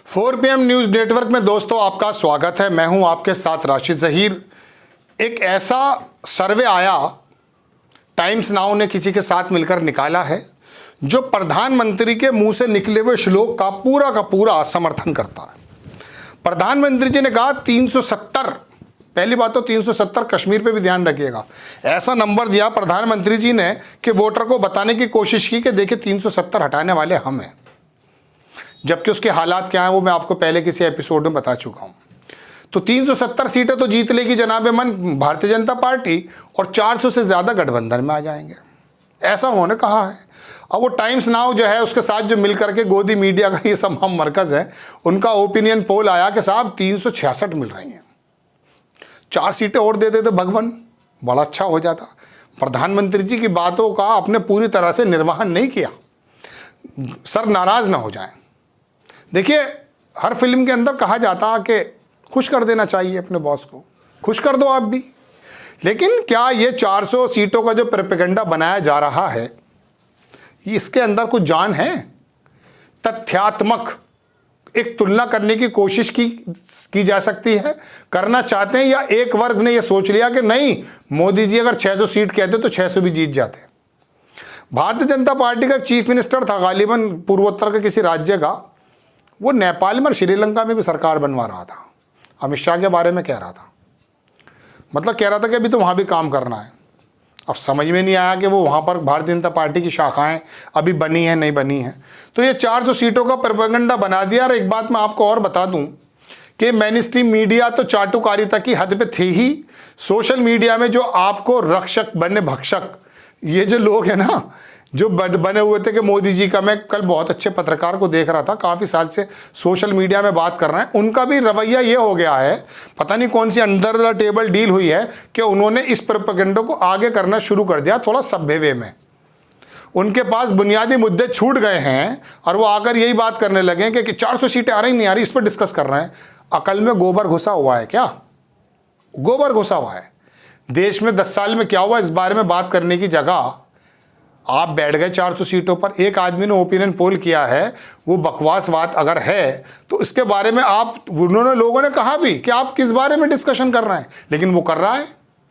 4 PM news network में दोस्तों आपका स्वागत है। मैं हूं आपके साथ राशिद ज़हीर। एक ऐसा सर्वे आया, टाइम्स नाउ ने किसी के साथ मिलकर निकाला है, जो प्रधानमंत्री के मुंह से निकले हुए श्लोक का पूरा समर्थन करता है। प्रधानमंत्री जी ने कहा 370, पहली बात तो 370 कश्मीर पे भी ध्यान रखिएगा, ऐसा नंबर दिया प्रधानमंत्री जी ने कि वोटर को बताने की कोशिश की कि देखिए 370 हटाने वाले हम हैं, जबकि उसके हालात क्या हैं वो मैं आपको पहले किसी एपिसोड में बता चुका हूं। तो 370 सीटें तो जीत लेगी जनाबे मन भारतीय जनता पार्टी, और 400 से ज़्यादा गठबंधन में आ जाएंगे, ऐसा उन्होंने कहा है। अब वो टाइम्स नाउ जो है उसके साथ जो मिल करके गोदी मीडिया का ये तमाम मरकज़ है, उनका ओपिनियन पोल आया कि साहब 366 मिल रही हैं, 4 सीटें और दे देते भगवान, बड़ा अच्छा हो जाता। प्रधानमंत्री जी की बातों का आपने पूरी तरह से निर्वहन नहीं किया, सर नाराज़ ना हो जाएं। देखिए, हर फिल्म के अंदर कहा जाता कि खुश कर देना चाहिए अपने बॉस को, खुश कर दो आप भी, लेकिन क्या ये 400 सीटों का जो प्रोपेगेंडा बनाया जा रहा है, इसके अंदर कुछ जान है? तथ्यात्मक एक तुलना करने की कोशिश की जा सकती है, करना चाहते हैं, या एक वर्ग ने यह सोच लिया कि नहीं मोदी जी अगर 600 सीट कहते तो 600 भी जीत जाते। भारतीय जनता पार्टी का चीफ मिनिस्टर था गालिबन पूर्वोत्तर के किसी राज्य का, वो नेपाल में और श्रीलंका में भी सरकार बनवा रहा था, अमित शाह के बारे में कह रहा था, मतलब कह रहा था कि अभी तो वहाँ भी काम करना है। अब समझ में नहीं आया कि वो वहाँ पर भारतीय जनता पार्टी की शाखाएं अभी बनी हैं नहीं बनी हैं। तो ये 400 सीटों का प्रोपेगेंडा बना दिया। और एक बात मैं आपको और बता दूं कि मेन स्ट्रीम मीडिया तो चाटुकारिता की हद पे थे ही, सोशल मीडिया में जो आपको रक्षक बने भक्षक ये जो लोग हैं ना, जो बने हुए थे कि मोदी जी का, मैं कल बहुत अच्छे पत्रकार को देख रहा था, काफ़ी साल से सोशल मीडिया में बात कर रहे हैं, उनका भी रवैया ये हो गया है, पता नहीं कौन सी अंडर द टेबल डील हुई है कि उन्होंने इस प्रोपेगेंडा को आगे करना शुरू कर दिया थोड़ा सभ्य वे में। उनके पास बुनियादी मुद्दे छूट गए हैं और वो आकर यही बात करने लगे कि 400 सीटें आ रही नहीं आ रही, इस पर डिस्कस कर रहे हैं। अकल में गोबर घुसा हुआ है क्या? गोबर घुसा हुआ है। देश में 10 साल में क्या हुआ इस बारे में बात करने की जगह आप बैठ गए 400 सीटों पर। एक आदमी ने ओपिनियन पोल किया है, वो बकवास बात अगर है तो इसके बारे में उन्होंने लोगों ने कहा भी कि आप किस बारे में डिस्कशन कर रहे हैं, लेकिन वो कर रहा है,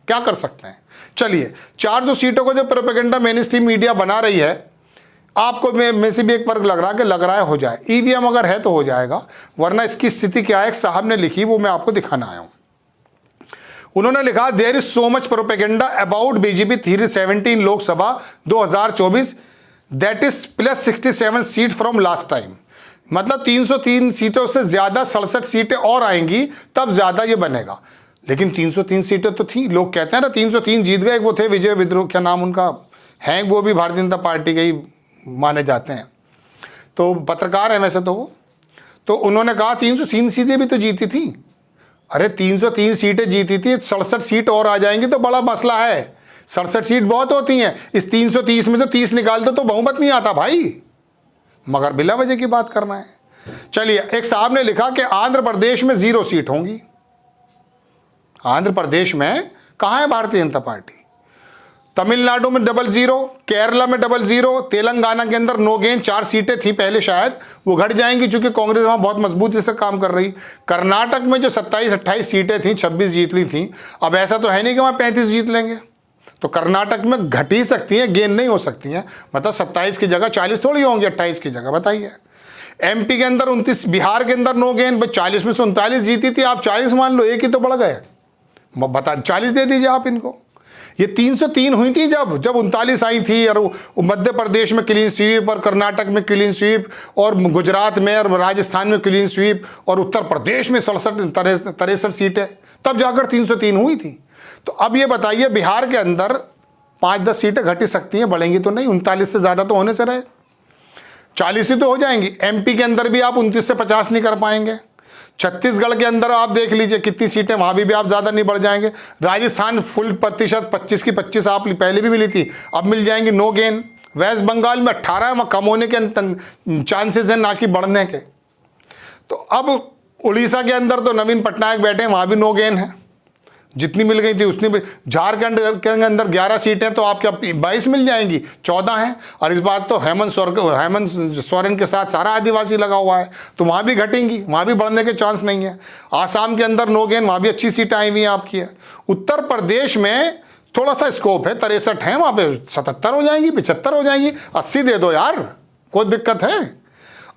क्या कर सकते हैं। चलिए, 400 सीटों को जो प्रोपेगेंडा मेन स्ट्रीम मीडिया बना रही है, आपको में से भी एक वर्ग लग रहा है हो जाए, ईवीएम अगर है तो हो जाएगा, वरना इसकी स्थिति क्या है, एक साहब ने लिखी, वो मैं आपको दिखाना आया हूं। उन्होंने लिखा there is so much propaganda about BJP 317 Lok Sabha 2024 that is plus 67 seat from last time. मतलब 303 सीटों से ज्यादा 67 सीटें और आएंगी तब ज्यादा ये बनेगा। लेकिन 303 सीटें तो थी, लोग कहते हैं ना 303 जीत गए। वो थे विजय विद्रोह, क्या नाम उनका है, वो भी भारतीय जनता पार्टी के ही माने जाते हैं, तो पत्रकार है वैसे तो वो। तो उन्होंने कहा 303 सीटें भी तो जीती थी। अरे 303 सीटें जीती थी, 67 सीट और आ जाएंगी तो बड़ा मसला है। 67 सीट बहुत होती हैं, इस 330 में से 30 निकाल दो तो बहुमत नहीं आता भाई, मगर बिला वजह की बात करना है। चलिए, एक साहब ने लिखा कि आंध्र प्रदेश में 0 सीट होंगी। आंध्र प्रदेश में कहाँ है भारतीय जनता पार्टी? तमिलनाडु में 00, केरला में 00, तेलंगाना के अंदर नो गेन, 4 सीटें थी पहले, शायद वो घट जाएंगी क्योंकि कांग्रेस वहां बहुत मजबूती से काम कर रही। कर्नाटक में जो 27-28 सीटें थी, 26 जीत ली थी। अब ऐसा तो है नहीं कि वहां 35 जीत लेंगे, तो कर्नाटक में घट ही सकती हैं, गेन नहीं हो सकती हैं। मतलब 27 की जगह 40 थोड़ी होंगी, 28 की जगह, बताइए। एमपी के अंदर 29, बिहार के अंदर नो गेन, 40 में से 39 जीती थी, आप 40 मान लो, एक ही तो बढ़ गए, बता 40 दे दीजिए आप इनको। ये 303 हुई थी जब 39 आई थी, और मध्य प्रदेश में क्लीन स्वीप, और कर्नाटक में क्लीन स्वीप, और गुजरात में और राजस्थान में क्लीन स्वीप, और उत्तर प्रदेश में 63 सीटें, तब जाकर 303 हुई थी। तो अब ये बताइए, बिहार के अंदर 5-10 सीटें घट ही सकती हैं, बढ़ेंगी तो नहीं। 39 से ज़्यादा तो होने से रहे, 40 ही तो हो जाएंगी। एमपी के अंदर भी आप 29 से 50 नहीं कर पाएंगे। छत्तीसगढ़ के अंदर आप देख लीजिए कितनी सीटें, वहां भी आप ज़्यादा नहीं बढ़ जाएंगे। राजस्थान फुल प्रतिशत 25 की 25 आप पहले भी मिली थी, अब मिल जाएंगी, नो गेन। वेस्ट बंगाल में 18 में कम होने के चांसेस हैं, ना कि बढ़ने के। तो अब उड़ीसा के अंदर तो नवीन पटनायक बैठे हैं, वहाँ भी नो गेन है। जितनी मिल गई थी उतनी मिल। झारखंड के अंदर 11 सीटें तो आपके 22 मिल जाएंगी, 14 हैं। और इस बार तो हेमंत सोरेन के साथ सारा आदिवासी लगा हुआ है, तो वहाँ भी घटेंगी, वहाँ भी बढ़ने के चांस नहीं है। आसाम के अंदर नो गेन, वहाँ भी अच्छी सीटें आई हुई हैं आपकी है। उत्तर प्रदेश में थोड़ा सा स्कोप है, 63 है, वहाँ पे 77 हो जाएंगी, 75 हो जाएंगी, 80 दे दो यार, कोई दिक्कत है।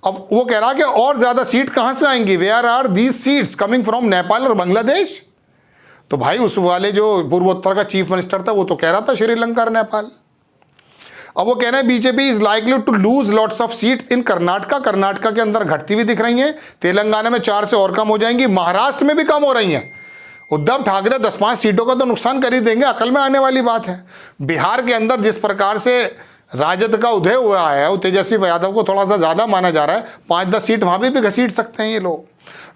अब वो कह रहा कि और ज़्यादा सीट कहाँ से आएंगी, where are these seats coming from Nepal और बांग्लादेश। तो भाई उस वाले जो पूर्वोत्तर का चीफ मिनिस्टर था वो तो कह रहा था श्रीलंका और नेपाल। अब वो कह रहे हैं BJP is likely to lose lots of seats in Karnataka. Karnataka के अंदर घटती हुई दिख रही हैं, तेलंगाना में 4 से और कम हो जाएंगी, महाराष्ट्र में भी कम हो रही हैं। उद्धव ठाकरे 10-5 सीटों का तो नुकसान कर ही देंगे, अकल में आने वाली बात है। बिहार के अंदर जिस प्रकार से राजद का उदय हुआ है, तेजस्वी यादव को थोड़ा सा ज़्यादा माना जा रहा है, 5-10 सीट वहाँ भी घसीट सकते हैं ये लोग।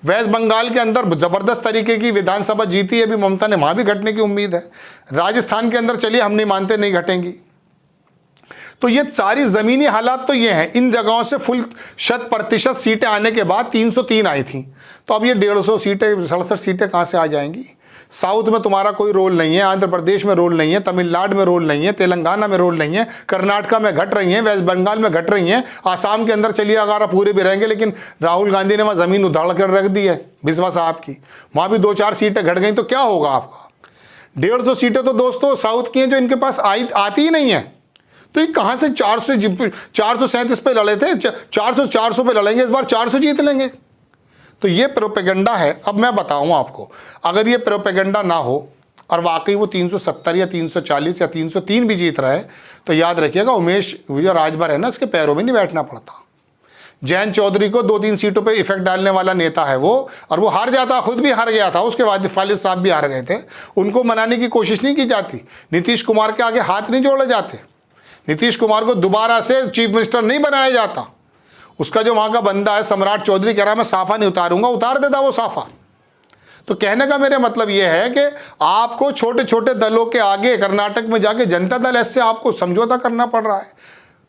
वेस्ट बंगाल के अंदर ज़बरदस्त तरीके की विधानसभा जीती है अभी ममता ने, वहाँ भी घटने की उम्मीद है। राजस्थान के अंदर चलिए हम नहीं मानते नहीं घटेंगी। तो ये सारी ज़मीनी हालात तो ये हैं। इन जगहों से फुल 100% सीटें आने के बाद 303 आई थी, तो अब ये 150 सीटें 67 सीटें कहाँ से आ जाएंगी। साउथ में तुम्हारा कोई रोल नहीं है, आंध्र प्रदेश में रोल नहीं है, तमिलनाडु में रोल नहीं है, तेलंगाना में रोल नहीं है, कर्नाटका में घट रही हैं, वेस्ट बंगाल में घट रही हैं, आसाम के अंदर चलिए अगर पूरे भी रहेंगे, लेकिन राहुल गांधी ने वहाँ ज़मीन उधाड़ कर रख दी है बिस्वा साहब की, वहाँ भी 2-4 सीटें घट गई, तो क्या होगा आपका। 150 सीटें तो दोस्तों साउथ की हैं जो इनके पास आती ही नहीं है। तो ये कहाँ से 437 पे लड़े थे, 400 पे लड़ेंगे, इस बार 400 जीत लेंगे। तो ये प्रोपेगेंडा है। अब मैं बताऊँ आपको, अगर ये प्रोपेगेंडा ना हो और वाकई वो 370 या 340 या 303 भी जीत रहा है, तो याद रखिएगा उमेश जो राजभर है ना, इसके पैरों में नहीं बैठना पड़ता। जयंत चौधरी को 2-3 सीटों पे इफेक्ट डालने वाला नेता है वो, और वो हार जाता, खुद भी हार गया था, उसके बाद फालिद साहब भी हार गए थे, उनको मनाने की कोशिश नहीं की जाती। नीतीश कुमार के आगे हाथ नहीं जोड़े जाते, नीतीश कुमार को दोबारा से चीफ मिनिस्टर नहीं बनाया जाता। उसका जो वहाँ का बंदा है सम्राट चौधरी कह रहा मैं साफा नहीं उतारूंगा, उतार देता वो साफा। तो कहने का मेरे मतलब ये है कि आपको छोटे छोटे दलों के आगे कर्नाटक में जाके जनता दल ऐसे आपको समझौता करना पड़ रहा है।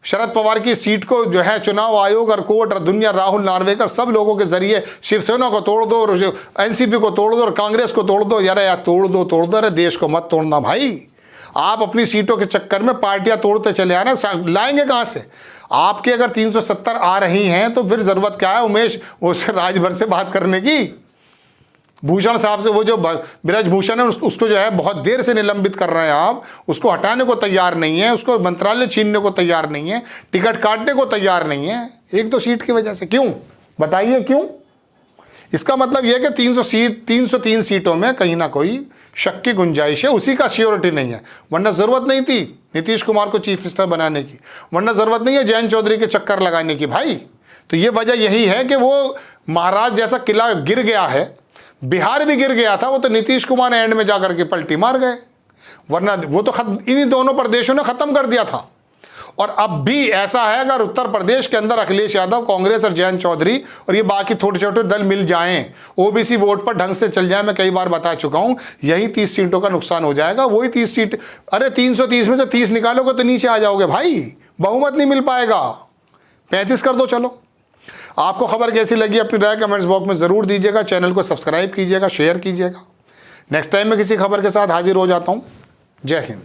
शरद पवार की सीट को जो है चुनाव आयोग और कोर्ट और दुनिया राहुल नार्वेकर सब लोगों के जरिए शिवसेना को तोड़ दो, एनसीपी को तोड़ दो और कांग्रेस को तोड़ दो। यार तोड़ दो, अरे देश को मत तोड़ना भाई। आप अपनी सीटों के चक्कर में पार्टियां तोड़ते चले आना, लाएंगे कहाँ से। आपके अगर 370 आ रही हैं तो फिर ज़रूरत क्या है उमेश उस राजभर से बात करने की। भूषण साहब से, वो जो ब्रजभूषण है उसको जो है बहुत देर से निलंबित कर रहे हैं आप, उसको हटाने को तैयार नहीं है, उसको मंत्रालय छीनने को तैयार नहीं है, टिकट काटने को तैयार नहीं है, 1-2 सीट की वजह से। क्यों बताइए क्यों। इसका मतलब यह कि 303 सीटों में कहीं ना कोई शक की गुंजाइश है, उसी का श्योरिटी नहीं है। वरना ज़रूरत नहीं थी नीतीश कुमार को चीफ मिनिस्टर बनाने की, वरना ज़रूरत नहीं है जयंत चौधरी के चक्कर लगाने की भाई। तो ये वजह यही है कि वो महाराज जैसा किला गिर गया है, बिहार भी गिर गया था, वो तो नीतीश कुमार ने एंड में जाकर के पलटी मार गए, वरना वो तो इन्हीं दोनों प्रदेशों ने ख़त्म कर दिया था। और अब भी ऐसा है, अगर उत्तर प्रदेश के अंदर अखिलेश यादव, कांग्रेस और जयंत चौधरी और ये बाकी छोटे छोटे दल मिल जाएं, ओबीसी वोट पर ढंग से चल जाए, मैं कई बार बता चुका हूं, यही 30 सीटों का नुकसान हो जाएगा। वही 30 सीट, अरे 330 में से 30 निकालोगे तो नीचे आ जाओगे भाई, बहुमत नहीं मिल पाएगा। 35 कर दो चलो। आपको खबर कैसी लगी अपनी राय कमेंट्स बॉक्स में ज़रूर दीजिएगा। चैनल को सब्सक्राइब कीजिएगा, शेयर कीजिएगा। नेक्स्ट टाइम मैं किसी खबर के साथ हाजिर हो जाता हूँ। जय हिंद।